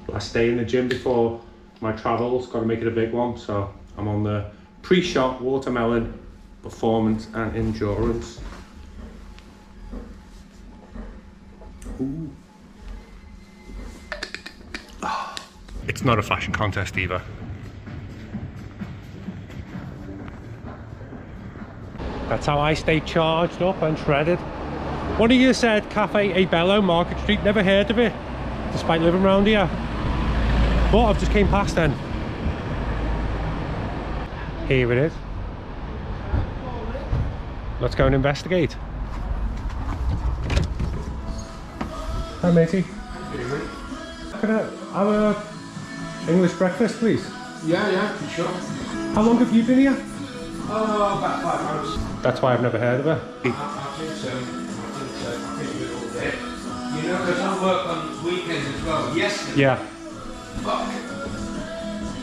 Last day in the gym before my travels, got to make it a big one, so I'm on the pre-shot watermelon performance and endurance. Ooh. Oh. It's not a fashion contest either. That's how I stay charged up and shredded. One of you said Caffè A Bello, Market Street. Never heard of it, despite living around here. But I've just came past then. Here it is. Let's go and investigate. Hi matey. Can I have an English breakfast please? Yeah, for sure. How long have you been here? About 5 months. That's why I've never heard of her. I think so. I think we're all there. You know, because I work on weekends as well. Yesterday. Yeah. Fuck.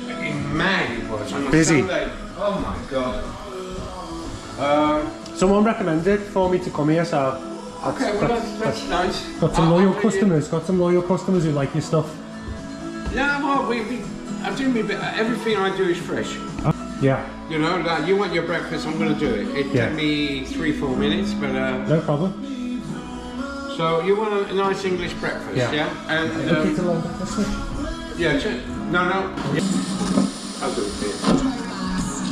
Fucking mad it was on a Busy. Sunday. Oh my god. Someone recommended for me to come here, so Okay, well that's nice. got some loyal customers. Got some loyal customers who like your stuff. Yeah, well, I do me bit. Everything I do is fresh. Yeah. You know, like you want your breakfast, I'm going to do it. It took me 3-4 minutes, but no problem. So you want a nice English breakfast, yeah? And it's a long breakfast. yeah, no. Yeah. I'll do it for you.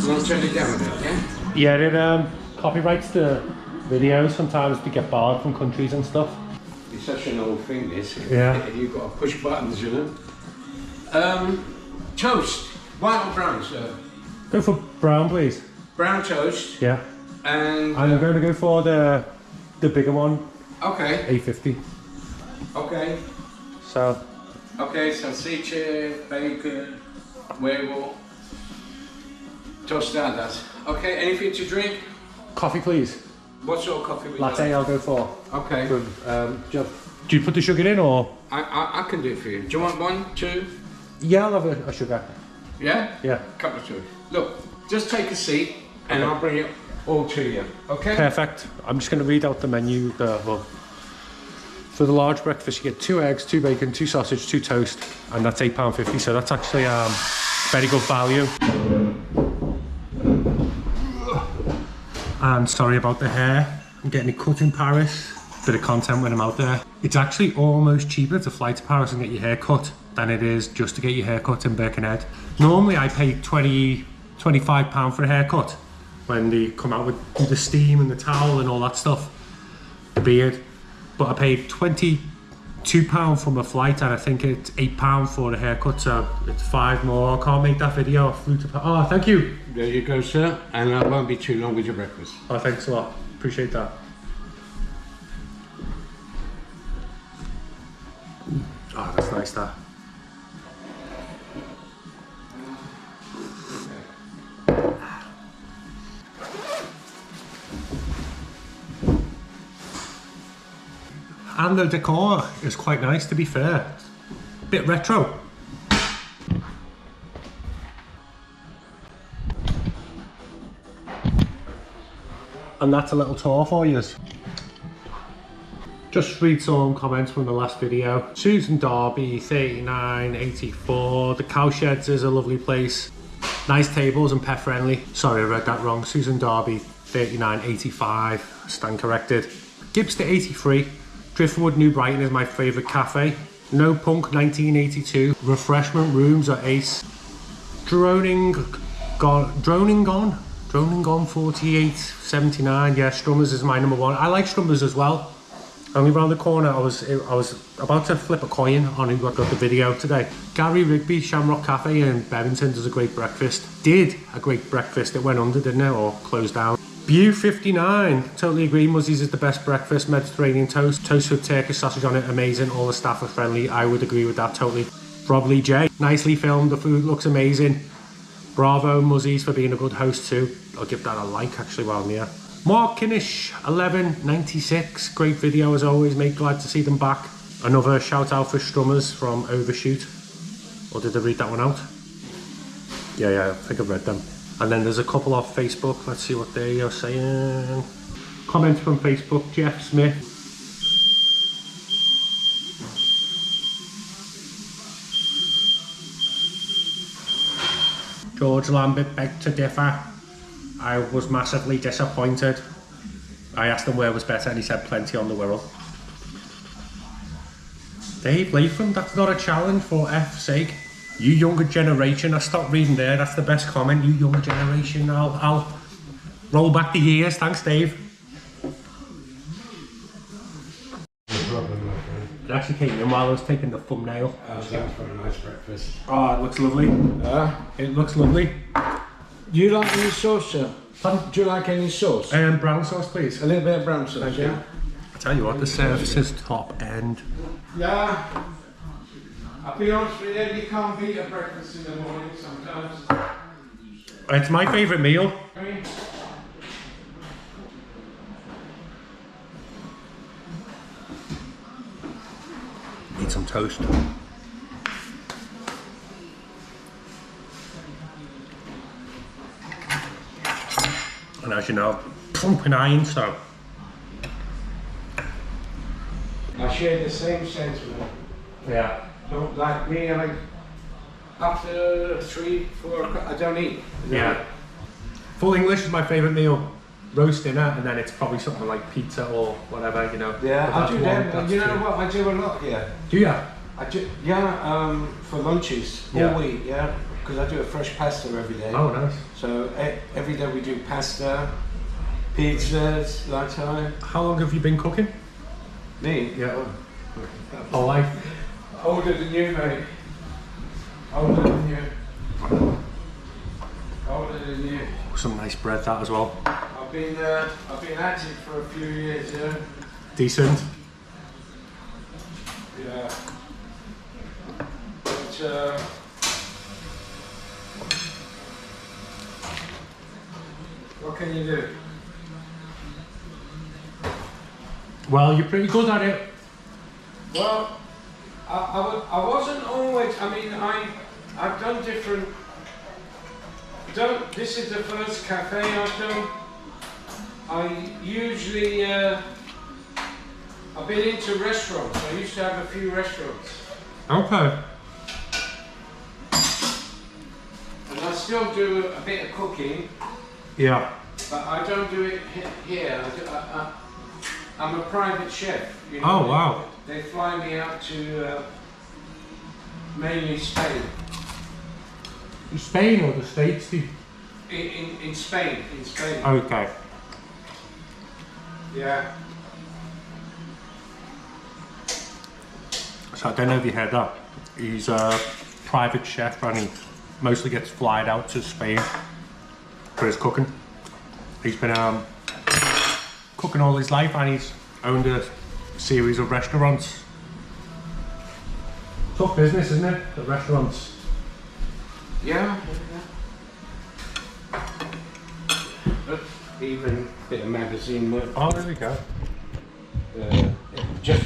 You want to turn it down a bit, yeah? Yeah, it copyrights the videos sometimes to get barred from countries and stuff. It's such an old thing, this. Yeah. You've got to push buttons, you know. Toast, white or brown, sir? Go for brown, please. Brown toast. Yeah. And I'm going to go for the bigger one. Okay. A50. Okay. So. Okay, salsicha, bacon, huevo, tostadas. Okay, anything to drink? Coffee, please. What sort of coffee would you Latte, like? I'll go for. Okay. Do you put the sugar in or? I can do it for you. Do you want 1, 2? Yeah, I'll have a sugar. Yeah? Yeah. Couple of 2. Look, just take a seat and I'll bring it all to you. Okay? Perfect. I'm just going to read out the menu. For the large breakfast, you get 2 eggs, 2 bacon, 2 sausage, 2 toast, and that's £8.50. So that's actually very good value. And sorry about the hair. I'm getting it cut in Paris. Bit of content when I'm out there. It's actually almost cheaper to fly to Paris and get your hair cut than it is just to get your hair cut in Birkenhead. Normally I pay £25 for a haircut when they come out with the steam and the towel and all that stuff, the beard. But I paid £22 from a flight and I think it's £8 for a haircut, so it's 5 more. I can't make that video. Oh, thank you. There you go, sir. And I won't be too long with your breakfast. Oh, thanks a lot. Appreciate that. Oh, that's nice, that. And the decor is quite nice, to be fair. Bit retro. And that's a little tour for you. Just read some comments from the last video. Susan Darby, 3984. The Cowsheds is a lovely place. Nice tables and pet friendly. Sorry, I read that wrong. Susan Darby, 3985. Stand corrected. Gibster, 83. Driftwood, New Brighton is my favourite cafe. No Punk, 1982. Refreshment rooms are ace. Droning Gone, 4879. Yeah, Strummers is my number 1. I like Strummers as well. Only round the corner. I was about to flip a coin on who got the video today. Gary Rigby, Shamrock Cafe in Bevington does a great breakfast. Did a great breakfast. It went under, didn't it? Or closed down. Bew 59, totally agree. Muzzi's is the best breakfast. Mediterranean toast with Turkish sausage on it, amazing. All the staff are friendly. I would agree with that totally. Rob Lee J, nicely filmed. The food looks amazing. Bravo Muzzi's for being a good host too. I'll give that a like actually while I'm here. Mark Kinnish, 1196. Great video as always, mate. Glad to see them back. Another shout out for Strummers from Overshoot. Or did I read that one out? Yeah, I think I've read them. And then there's a couple off Facebook. Let's see what they are saying. Comments from Facebook. Jeff Smith. George Lambert begged to differ. I was massively disappointed. I asked him where was better and he said plenty on the Wirral. Dave Latham, that's not a challenge for F's sake. You younger generation, I stopped reading there, that's the best comment. You younger generation, I'll roll back the years, thanks Dave. It actually came in while I was taking the thumbnail. Oh, thanks for a nice breakfast. Oh, it looks lovely. It looks lovely. Do you like any sauce, sir? Pardon? Do you like any sauce? Brown sauce, please. A little bit of brown sauce, Thank yeah? you. I tell you what, the service is top end. Yeah. I'll be honest with you, you can't beat a breakfast in the morning sometimes. It's my favourite meal. Need some toast. And as you know, pumping iron, so. I share the same sentiment. Yeah. Don't like me, after 3, 4 o'clock, I don't eat. Yeah. Full English is my favourite meal. Roast dinner, and then it's probably something like pizza or whatever, you know. Yeah, I do that. You know what, I do a lot here. Do you? I do, yeah, for lunches, all week, yeah. Because I do a fresh pasta every day. Oh, nice. So every day we do pasta, pizzas, like time. How long have you been cooking? Me? Yeah. Whole life. Older than you, mate. Older than you. Older than you. Some nice bread, that as well. I've been at it for a few years, yeah. Decent. Yeah. But what can you do? Well, you're pretty good at it. Well, I wasn't always. I mean, I've done different. This is the first cafe I've done. I usually I've been into restaurants. I used to have a few restaurants, Okay. and I still do a bit of cooking, Yeah. but I don't do it here. I'm a private chef. You know, Oh, wow. They fly me out to mainly Spain. Spain or the States? In Spain. In Spain. Okay. Yeah. So I don't know if you heard that. He's a private chef and he mostly gets flied out to Spain for his cooking. He's been cooking all his life and he's owned a series of restaurants. Tough business, isn't it? The restaurants. Yeah. Even a bit of magazine work. Oh, there we go. Just,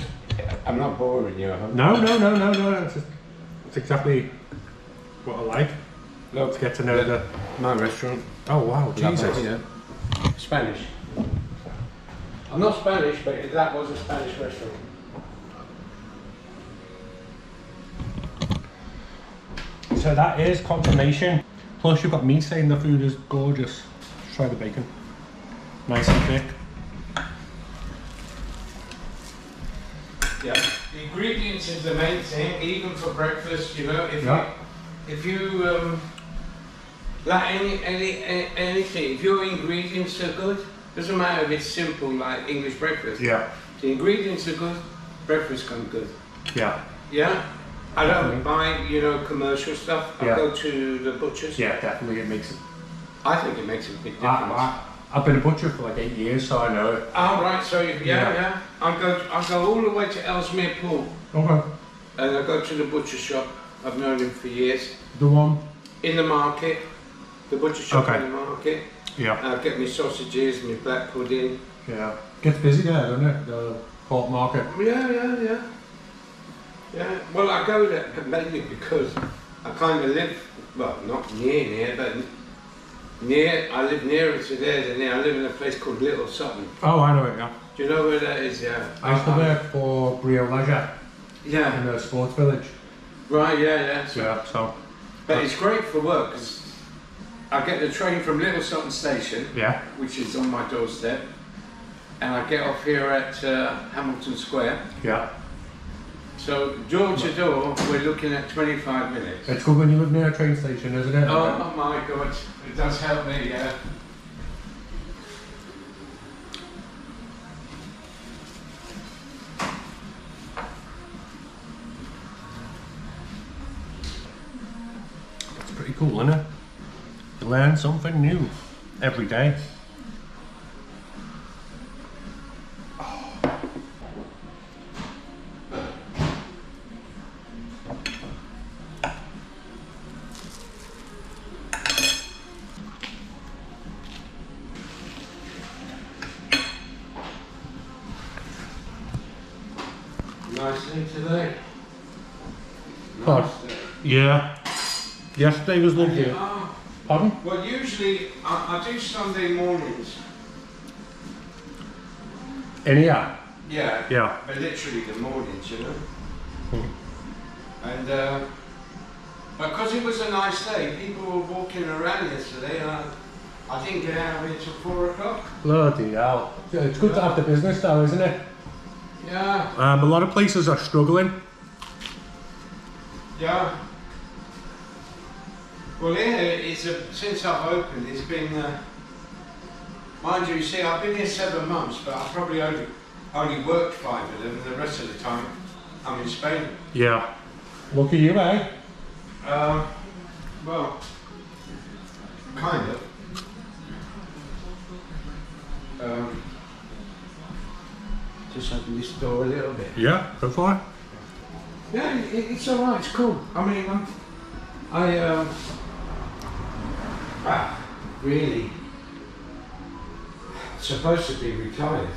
I'm not boring you, I hope. No. It's exactly what I like. Look, To get to know my restaurant. Oh wow, Jesus. Yeah. Spanish. I'm not Spanish, but that was a Spanish restaurant. So that is confirmation. Plus you've got me saying the food is gorgeous. Try the bacon. Nice and thick. Yeah. The ingredients is the main thing, even for breakfast, you know, if you like anything, if your ingredients are good, doesn't matter if it's simple like English breakfast. Yeah. The ingredients are good, breakfast comes good. Yeah. Yeah? I don't buy, you know, commercial stuff. I go to the butchers. Yeah, definitely it makes it. I think it makes a big difference. I've been a butcher for like 8 years, so I know it. Oh right, so yeah. I go all the way to Ellesmere Pool. Okay. And I go to the butcher shop. I've known him for years. The one? In the market. The butcher shop in the market. Yeah. Get me sausages, my black pudding. Yeah. Gets busy there, doesn't it? The pork market. Yeah. Well, I go there mainly because I kind of live, well, not near, but I live nearer to there than there. I live in a place called Little Sutton. Oh, I know it, yeah. Do you know where that is? Yeah. I used to work for Brio Leisure. Yeah. In the sports village. Right, yeah. Yeah, so. But it's great for work because I get the train from Little Sutton Station, Yeah. which is on my doorstep, and I get off here at Hamilton Square. Yeah. So door to door, we're looking at 25 minutes. It's good when you live near a train station, isn't it? Oh my God, it does help me, yeah. It's pretty cool, isn't it? You learn something new every day. Nice day today. God. Nice day. Yeah. Yesterday was lovely. Yeah. Pardon? Well, usually I do Sunday mornings. In here? Yeah. Yeah. But literally the mornings, you know. And because it was a nice day, people were walking around yesterday, and I didn't get out of here till 4 o'clock. Bloody hell. It's good to have the business though, isn't it? Yeah. A lot of places are struggling. Yeah. Well, here since I've opened, it's been. Mind you, see, I've been here 7 months, but I've probably only worked 5 of them, and the rest of the time I'm in Spain. Yeah. Look at you, eh? Well, kind of. Just open this door a little bit. Yeah, go for it. Yeah, it's alright, it's cool. I mean, really supposed to be retired.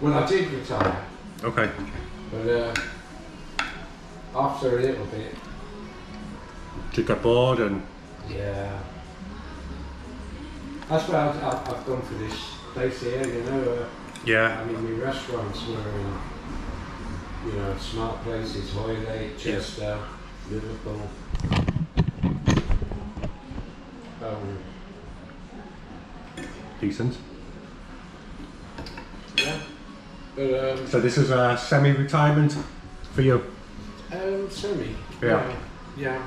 Well, I did retire, Okay. but after a little bit, Just get bored and... yeah. That's why I've gone for this place here, you know. Yeah. I mean, the restaurants were in, you know, smart places, Hoylake, Chester, Liverpool. Decent. Yeah. But, So this is a semi-retirement for you? semi. Yeah. Yeah.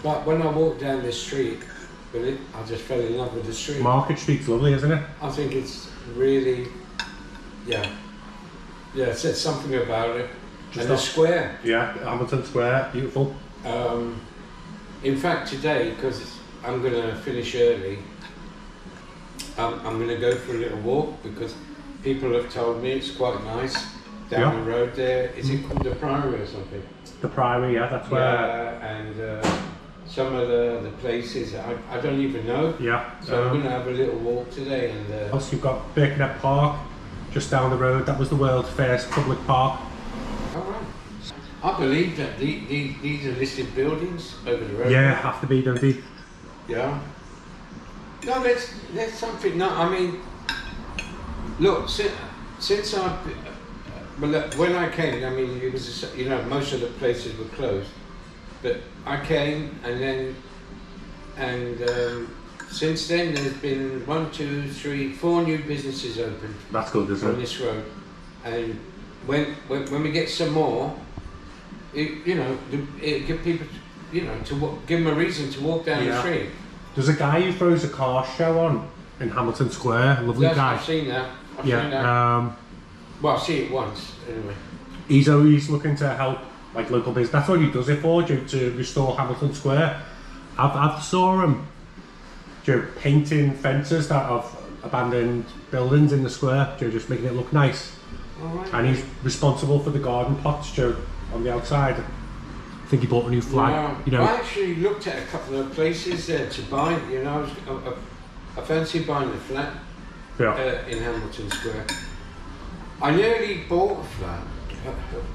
But when I walked down this street, I just fell in love with the street. Market Street's lovely, isn't it? I think it's really, yeah. Yeah, it said something about it. Just and the off- square. Yeah, Hamilton Square, beautiful. In fact, today, because I'm going to finish early, I'm going to go for a little walk because people have told me it's quite nice down the road there. Is it called the Priory or something? The Priory, yeah, that's where... Yeah, and some of the places I don't even know. Yeah. So I'm going to have a little walk today. And also you've got Birkenhead Park, just down the road. That was the world's first public park. all right. I believe that these are listed buildings over the road. Yeah, have to be, don't they? Yeah. No, there's something. No, I mean, look, since when I came, I mean, it was, you know, most of the places were closed, but I came and since then there's been 1, 2, 3, 4 new businesses opened. That's good, isn't on it? this road, and when we get some more, you know, it give people, you know, give them a reason to walk down the street. There's a guy who throws a car show on in Hamilton Square, a lovely guy. I've seen that. I've seen that. Well, I've seen it once, anyway. He's always looking to help like local business. That's what he does it for, to restore Hamilton Square. I've saw him painting fences that have abandoned buildings in the square, just making it look nice. Right. And he's responsible for the garden plots on the outside. I think he bought a new flag. Yeah. You know. I actually looked at a couple of places there to buy. You know, I fancy buying a flat in Hamilton Square. I nearly bought a flat.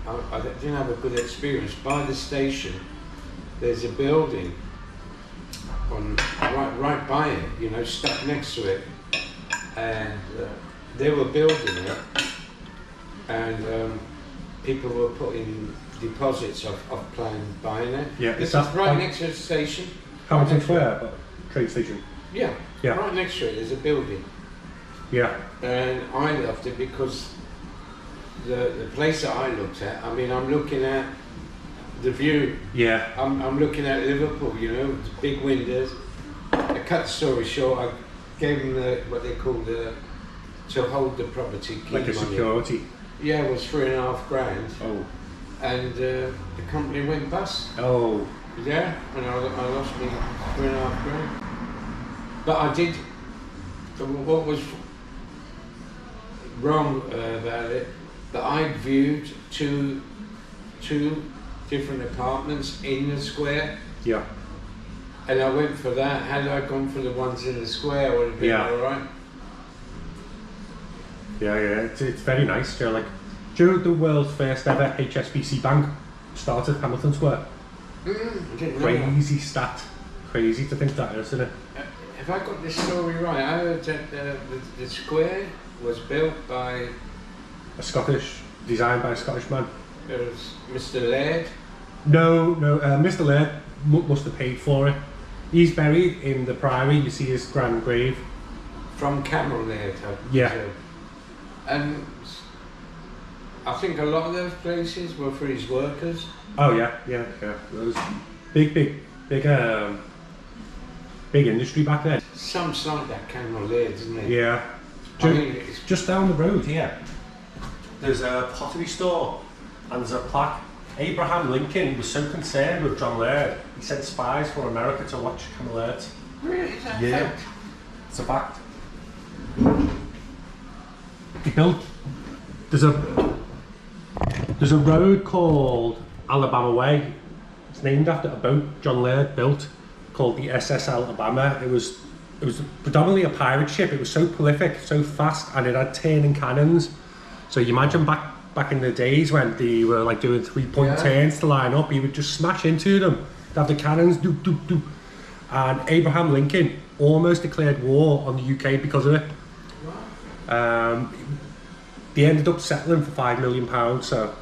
I didn't have a good experience. By the station, there's a building right by it. You know, stuck next to it, and they were building it, and people were putting deposits of buying it. Yeah, this is right next to the station. Hamilton Square, but train station. Yeah. Yeah. Right next to it there's a building. Yeah. And I loved it because the place that I looked at, I mean, I'm looking at the view. Yeah. I'm looking at Liverpool, you know, with big windows. I cut the story short, I gave them what they call to hold the property key Like a money. security. Yeah, it was $3.5 grand. Oh. And the company went bust. Oh. Yeah, and I lost me $3.5 grand. But I did. What was wrong about it? That I viewed two different apartments in the square. Yeah. And I went for that. Had I gone for the ones in the square, I would have been alright. Yeah, it's very nice. You know, like, the world's first ever HSBC bank started Hamilton Square. I didn't know Crazy stat. Crazy to think that, isn't it? Have I got this story right? I heard that the square was built by Designed by a Scottish man. it was Mr. Laird. No, Mr. Laird must have paid for it. He's buried in the Priory. You see his grand grave. From Camel Laird. Yeah. And I think a lot of those places were for his workers. Oh yeah. Those big industry back then. Sounds like that Camel Laird, doesn't it? Yeah. I mean, it's Just down the road here, there's a pottery store and there's a plaque. Abraham Lincoln was so concerned with John Laird, he sent spies from America to watch Camel Laird. really, is that Yeah. fact? It's a fact. He built. There's a road called Alabama Way. It's named after a boat John Laird built called the SS Alabama. It was predominantly a pirate ship. It was so prolific, so fast, and it had turning cannons. So you imagine back in the days when they were like doing 3-point turns to line up, he would just smash into them. They'd have the cannons, doop doop doop. And Abraham Lincoln almost declared war on the UK because of it. They ended up settling for £5 million. So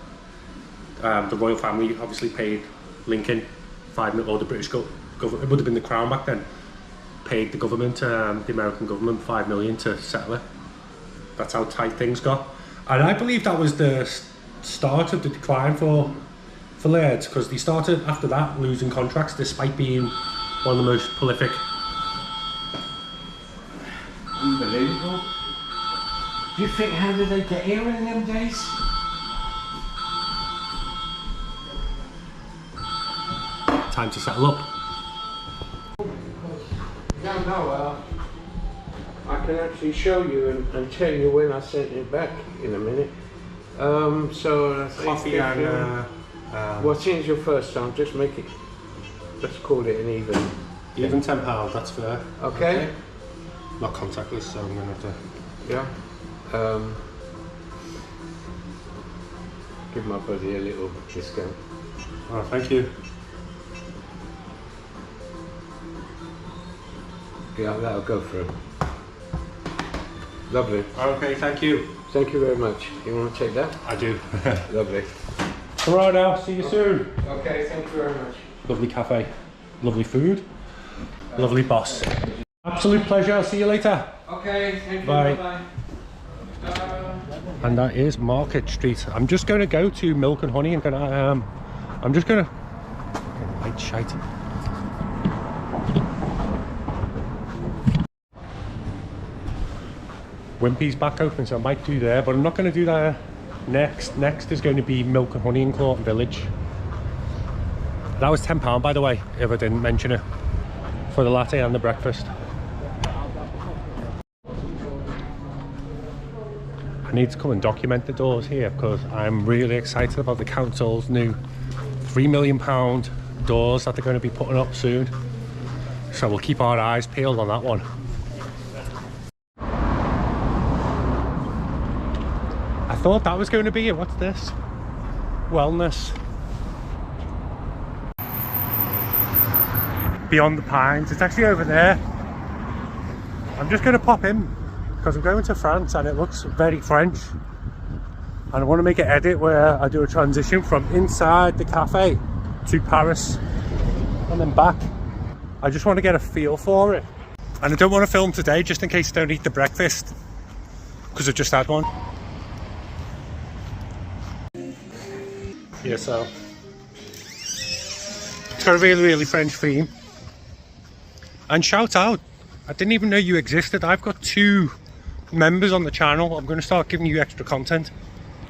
the royal family obviously paid Lincoln $5 million, or the British government, it would have been the Crown back then, paid the government, the American government, $5 million to settle it. That's how tight things got. And I believe that was the start of the decline for Lairds, because they started after that losing contracts despite being one of the most prolific. Unbelievable. Do you think, how did they get here in them days? Time to settle up. No, I can actually show you and tell you when I sent it back in a minute. So I think Coffee and what seems your first time? Just make it. Let's call it an even. even £10. That's fair. Okay. Not contactless, so I'm gonna have to. Yeah. Give my buddy a little discount. Oh, thank you. Yeah, that'll go for him. Lovely. Okay, thank you. Thank you very much. You want to take that? I do. Lovely. Alright now, see you soon. Okay, thank you very much. Lovely cafe, lovely food, lovely boss. Absolute pleasure, I'll see you later. Okay, thank you. Bye. Bye. And that is Market Street. I'm just going to go to Milk and Honey and I'm just going to light shite. Wimpy's back open, so I might do there, but I'm not going to do that next. Next is going to be Milk and Honey in Clawton Village. That was £10, by the way, if I didn't mention it, for the latte and the breakfast. I need to come and document the doors here because I'm really excited about the council's new £3 million doors that they're going to be putting up soon. So we'll keep our eyes peeled on that one. I thought that was going to be it. What's this? Wellness. Beyond the Pines. It's actually over there. I'm just going to pop in because I'm going to France and it looks very French. And I want to make an edit where I do a transition from inside the cafe to Paris and then back. I just want to get a feel for it. And I don't want to film today just in case I don't eat the breakfast, because I've just had one. Yeah, so it's got a really French theme. And shout out, I didn't even know you existed. I've got 2 members on the channel. I'm going to start giving you extra content.